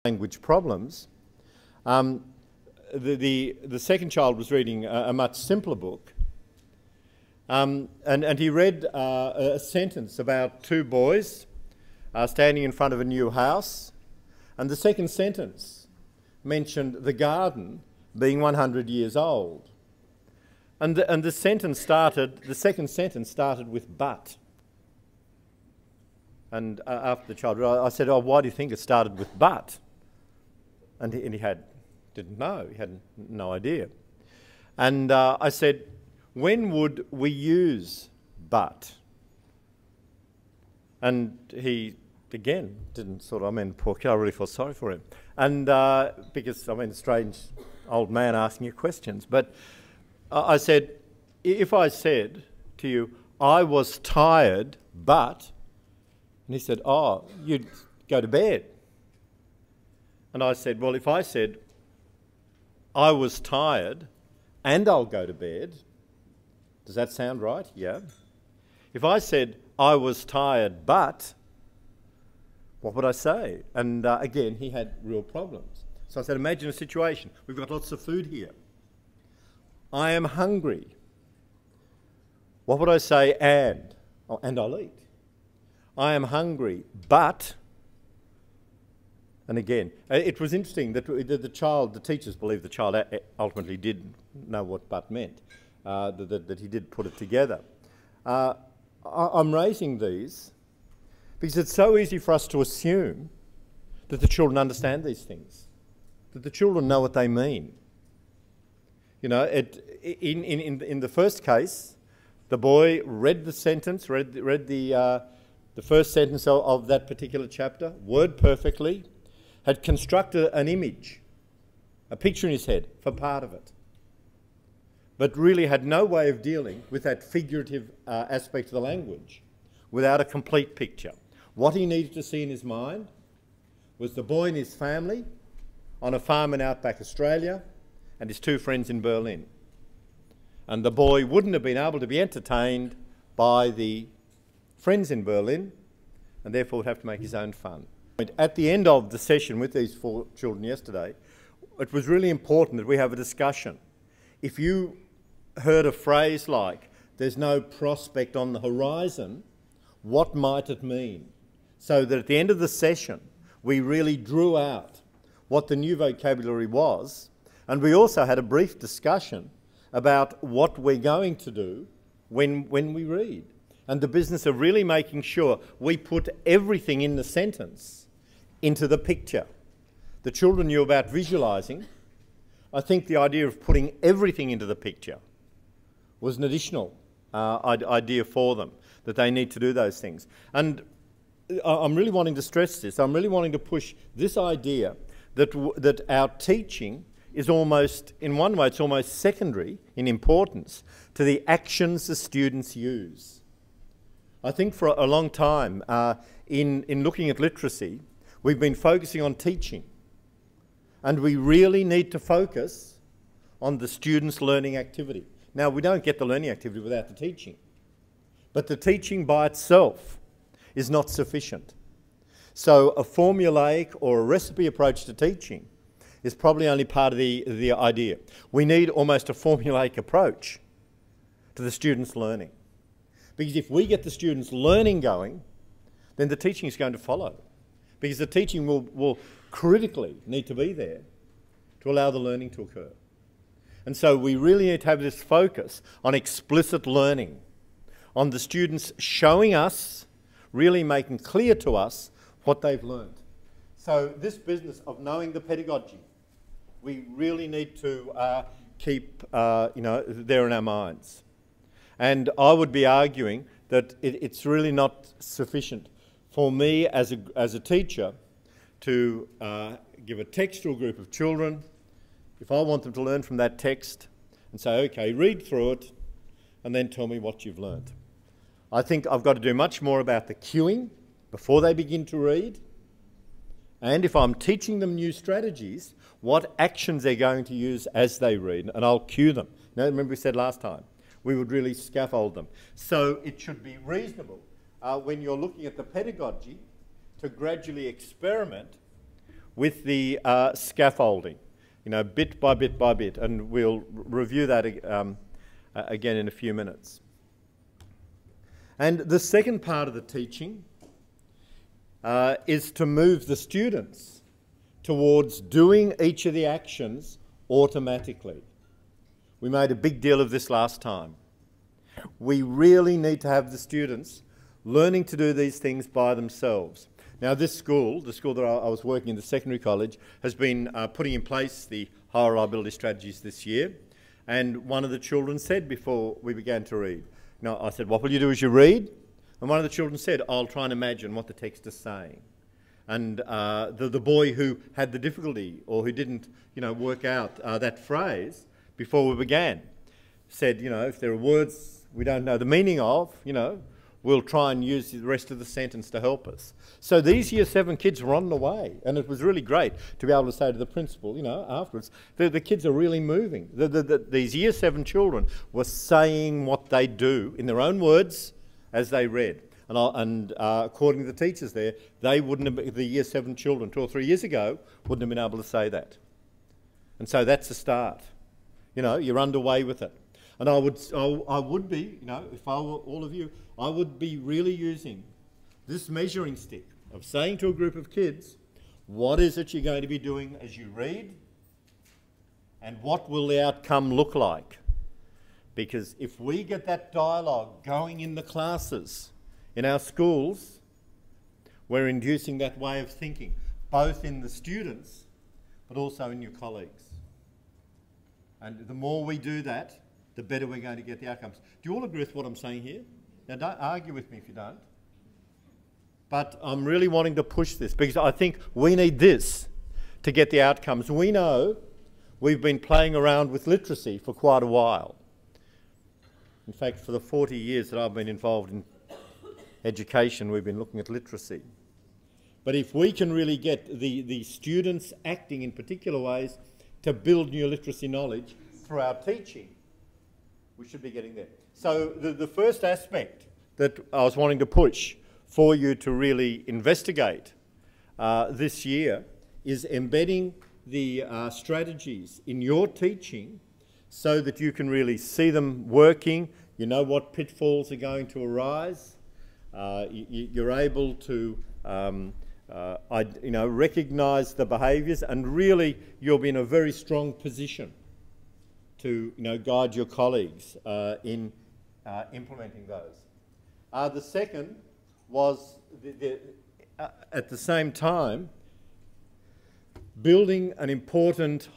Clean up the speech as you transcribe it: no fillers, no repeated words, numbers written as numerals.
language problems. The second child was reading a much simpler book, and he read a sentence about two boys standing in front of a new house, and the second sentence mentioned the garden being 100 years old. And the second sentence started with "but." And after the child, I said, "Oh, why do you think it started with but?" And he didn't know. He had no idea. And I said, "When would we use but?" And he, again, didn't poor kid, I really felt sorry for him. And because, a strange old man asking you questions. But I said, if I said to you, "I was tired, but," and he said, "Oh, you'd go to bed." And I said, well, if I said, "I was tired and I'll go to bed," does that sound right? Yeah. If I said, "I was tired, but," what would I say? And again, he had real problems. So I said, imagine a situation. We've got lots of food here. I am hungry. What would I say? And I'll eat. I am hungry, but... And again, it was interesting that the teachers believed the child ultimately did know what "but" meant, that he did put it together. I'm raising these because it's so easy for us to assume that the children understand these things, that the children know what they mean. You know, in the first case, the boy read the sentence, read the first sentence of that particular chapter, word perfectly, had constructed an image, a picture in his head for part of it, but really had no way of dealing with that figurative aspect of the language without a complete picture. What he needed to see in his mind was the boy and his family on a farm in outback Australia and his two friends in Berlin. And the boy wouldn't have been able to be entertained by the friends in Berlin and therefore would have to make his own fun. At the end of the session with these four children yesterday, it was really important that we have a discussion. If you heard a phrase like, "there's no prospect on the horizon," what might it mean? So that at the end of the session, we really drew out what the new vocabulary was, and we also had a brief discussion about what we're going to do when we read. And the business of really making sure we put everything in the sentence into the picture. The children knew about visualising. I think the idea of putting everything into the picture was an additional idea for them, that they need to do those things. And I'm really wanting to stress this. I'm really wanting to push this idea that our teaching is almost, in one way, it's almost secondary in importance to the actions the students use. I think for a long time, in looking at literacy, we've been focusing on teaching, and we really need to focus on the students' learning activity. Now, we don't get the learning activity without the teaching, but the teaching by itself is not sufficient. So a formulaic or a recipe approach to teaching is probably only part of the idea. We need almost a formulaic approach to the students' learning, because if we get the students' learning going, then the teaching is going to follow. Because the teaching will critically need to be there to allow the learning to occur. And so we really need to have this focus on explicit learning, on the students showing us, really making clear to us what they've learned. So this business of knowing the pedagogy, we really need to keep there in our minds. And I would be arguing that it's really not sufficient for me as a teacher to give a textual group of children, if I want them to learn from that text, and say, okay, read through it and then tell me what you've learned. I think I've got to do much more about the cueing before they begin to read, and if I'm teaching them new strategies, what actions they're going to use as they read, and I'll cue them. Now, remember we said last time, we would really scaffold them. So it should be reasonable when you're looking at the pedagogy to gradually experiment with the scaffolding, you know, bit by bit by bit, and we'll review that again in a few minutes. And the second part of the teaching is to move the students towards doing each of the actions automatically. We made a big deal of this last time. We really need to have the students learning to do these things by themselves. Now this school, the school that I was working in, the secondary college, has been putting in place the high reliability strategies this year. And one of the children said before we began to read, I said, what will you do as you read? And one of the children said, I'll try and imagine what the text is saying. And the boy who had the difficulty or who didn't, work out that phrase before we began said, if there are words we don't know the meaning of, we'll try and use the rest of the sentence to help us. So these Year 7 kids were on the way, and it was really great to be able to say to the principal, afterwards, the kids are really moving. These Year 7 children were saying what they do in their own words as they read. And according to the teachers there, they wouldn't have been, the Year 7 children 2 or 3 years ago wouldn't have been able to say that. And so that's a start. You're underway with it. And I would be, if I were all of you, I would be really using this measuring stick of saying to a group of kids, what is it you're going to be doing as you read? And what will the outcome look like? Because if we get that dialogue going in the classes, in our schools, we're inducing that way of thinking, both in the students, but also in your colleagues. And the more we do that, the better we're going to get the outcomes. Do you all agree with what I'm saying here? Now, don't argue with me if you don't. But I'm really wanting to push this because I think we need this to get the outcomes. We know we've been playing around with literacy for quite a while. In fact, for the 40 years that I've been involved in education, we've been looking at literacy. But if we can really get the students acting in particular ways to build new literacy knowledge through our teaching, we should be getting there. So the first aspect that I was wanting to push for you to really investigate this year is embedding the strategies in your teaching so that you can really see them working, you know what pitfalls are going to arise, you're able to recognise the behaviours, and really you'll be in a very strong position to guide your colleagues in implementing those. The second was at the same time building an important